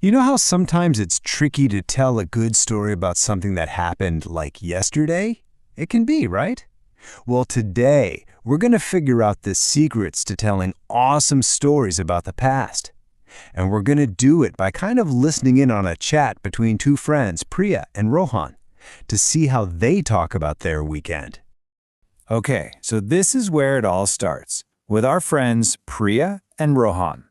You know how sometimes it's tricky to tell a good story about something that happened like yesterday? It can be, right? Well, today, we're going to figure out the secrets to telling awesome stories about the past. And we're going to do it by kind of listening in on a chat between two friends, Priya and Rohan, to see how they talk about their weekend. Okay, so this is where it all starts, with our friends Priya and Rohan.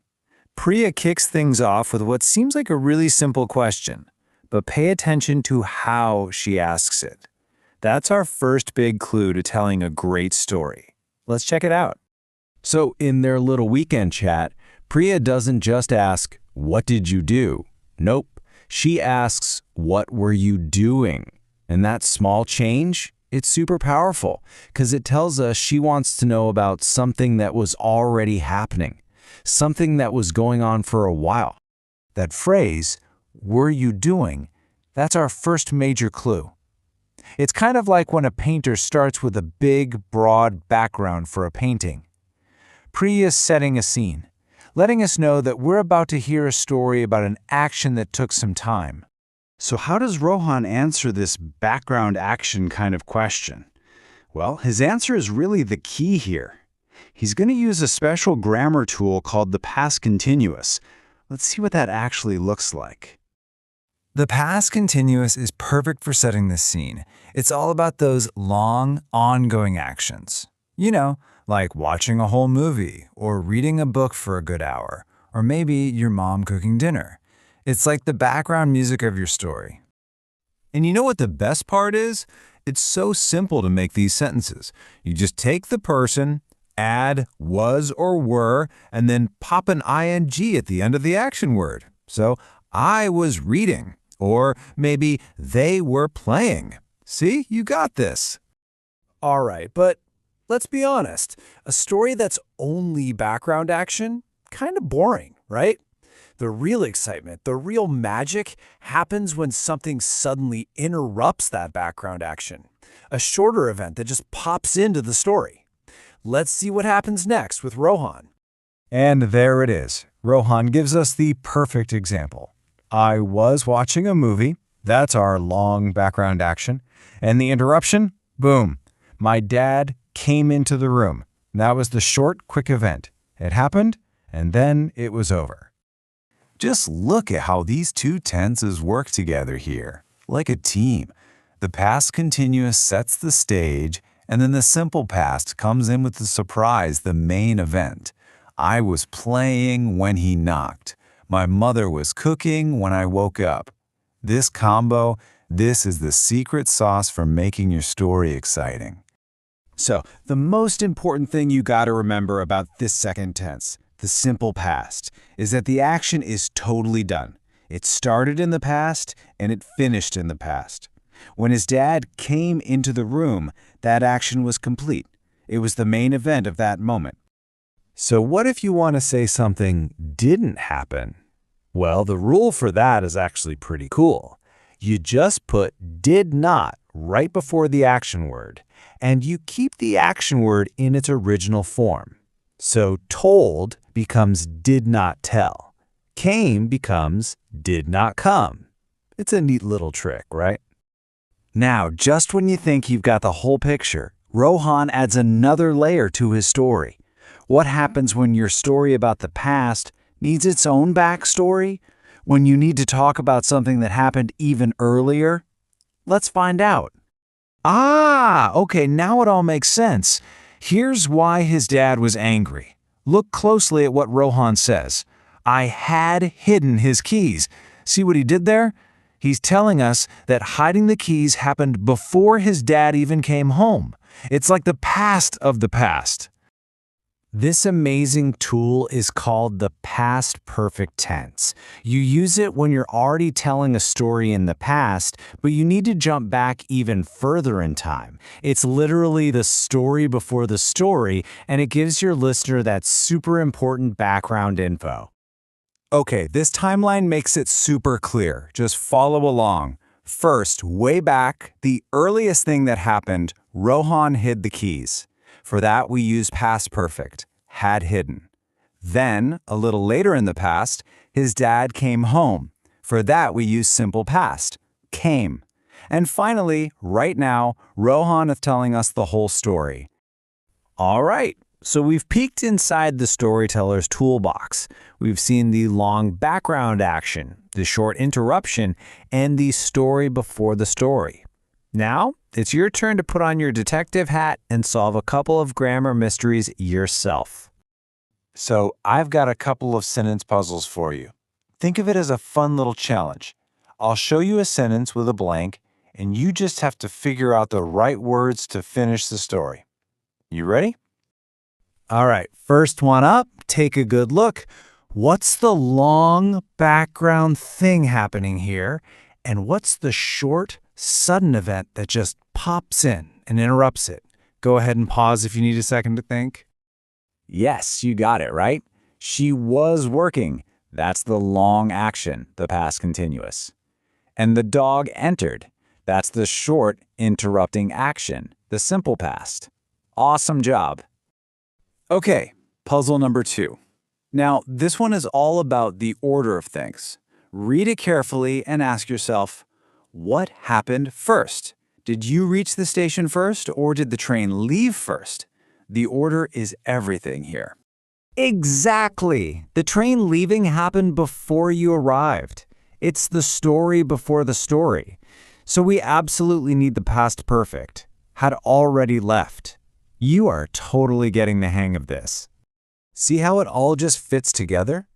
Priya kicks things off with what seems like a really simple question, but pay attention to how she asks it. That's our first big clue to telling a great story. Let's check it out. So in their little weekend chat, Priya doesn't just ask, "What did you do?" Nope. She asks, "What were you doing?" And that small change, it's super powerful because it tells us she wants to know about something that was already happening, something that was going on for a while. That phrase, "were you doing?" that's our first major clue. It's kind of like when a painter starts with a big, broad background for a painting. Priya's setting a scene, letting us know that we're about to hear a story about an action that took some time. So how does Rohan answer this background action kind of question? Well, his answer is really the key here. He's going to use a special grammar tool called the past continuous. Let's see what that actually looks like. The past continuous is perfect for setting this scene. It's all about those long, ongoing actions. You know, like watching a whole movie, or reading a book for a good hour, or maybe your mom cooking dinner. It's like the background music of your story. And you know what the best part is? It's so simple to make these sentences. You just take the person, add was or were, and then pop an ing at the end of the action word. So, I was reading, or maybe they were playing. See, you got this. All right, but let's be honest. A story that's only background action, kind of boring, right? The real excitement, the real magic happens when something suddenly interrupts that background action. A shorter event that just pops into the story. Let's see what happens next with Rohan. And there it is. Rohan gives us the perfect example. I was watching a movie. That's our long background action. And the interruption? Boom. My dad came into the room. That was the short, quick event. It happened, and then it was over. Just look at how these two tenses work together here, like a team. The past continuous sets the stage, and then the simple past comes in with the surprise, the main event. I was playing when he knocked. My mother was cooking when I woke up. This combo, this is the secret sauce for making your story exciting. So, the most important thing you got to remember about this second tense, the simple past, is that the action is totally done. It started in the past and it finished in the past. When his dad came into the room, that action was complete. It was the main event of that moment. So what if you want to say something didn't happen? Well, the rule for that is actually pretty cool. You just put did not right before the action word, and you keep the action word in its original form. So told becomes did not tell. Came becomes did not come. It's a neat little trick, right? Now, just when you think you've got the whole picture, Rohan adds another layer to his story. What happens when your story about the past needs its own backstory? When you need to talk about something that happened even earlier? Let's find out. Okay, now it all makes sense. Here's why his dad was angry. Look closely at what Rohan says. I had hidden his keys. See what he did there? He's telling us that hiding the keys happened before his dad even came home. It's like the past of the past. This amazing tool is called the past perfect tense. You use it when you're already telling a story in the past, but you need to jump back even further in time. It's literally the story before the story, and it gives your listener that super important background info. Okay, this timeline makes it super clear. Just follow along. First, way back, the earliest thing that happened, Rohan hid the keys. For that, we use past perfect, had hidden. Then, a little later in the past, his dad came home. For that, we use simple past, came. And finally, right now, Rohan is telling us the whole story. All right, so we've peeked inside the storyteller's toolbox. We've seen the long background action, the short interruption, and the story before the story. Now, it's your turn to put on your detective hat and solve a couple of grammar mysteries yourself. So I've got a couple of sentence puzzles for you. Think of it as a fun little challenge. I'll show you a sentence with a blank, and you just have to figure out the right words to finish the story. You ready? All right, first one up, take a good look. What's the long background thing happening here? And what's the short, sudden event that just pops in and interrupts it? Go ahead and pause if you need a second to think. Yes, you got it, right? She was working. That's the long action, the past continuous. And the dog entered. That's the short, interrupting action, the simple past. Awesome job. Okay, puzzle number 2. Now, this one is all about the order of things. Read it carefully and ask yourself, what happened first? Did you reach the station first, or did the train leave first? The order is everything here. Exactly. The train leaving happened before you arrived. It's the story before the story. So we absolutely need the past perfect. Had already left. You are totally getting the hang of this. See how it all just fits together?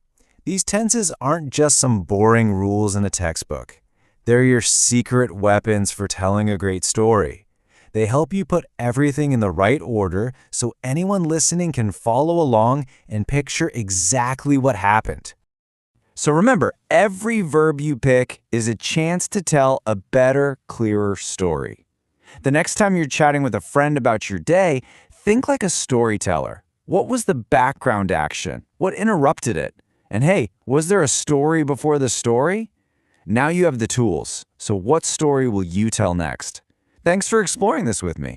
These tenses aren't just some boring rules in a textbook. They're your secret weapons for telling a great story. They help you put everything in the right order so anyone listening can follow along and picture exactly what happened. So remember, every verb you pick is a chance to tell a better, clearer story. The next time you're chatting with a friend about your day, think like a storyteller. What was the background action? What interrupted it? And hey, was there a story before the story? Now you have the tools. So what story will you tell next? Thanks for exploring this with me.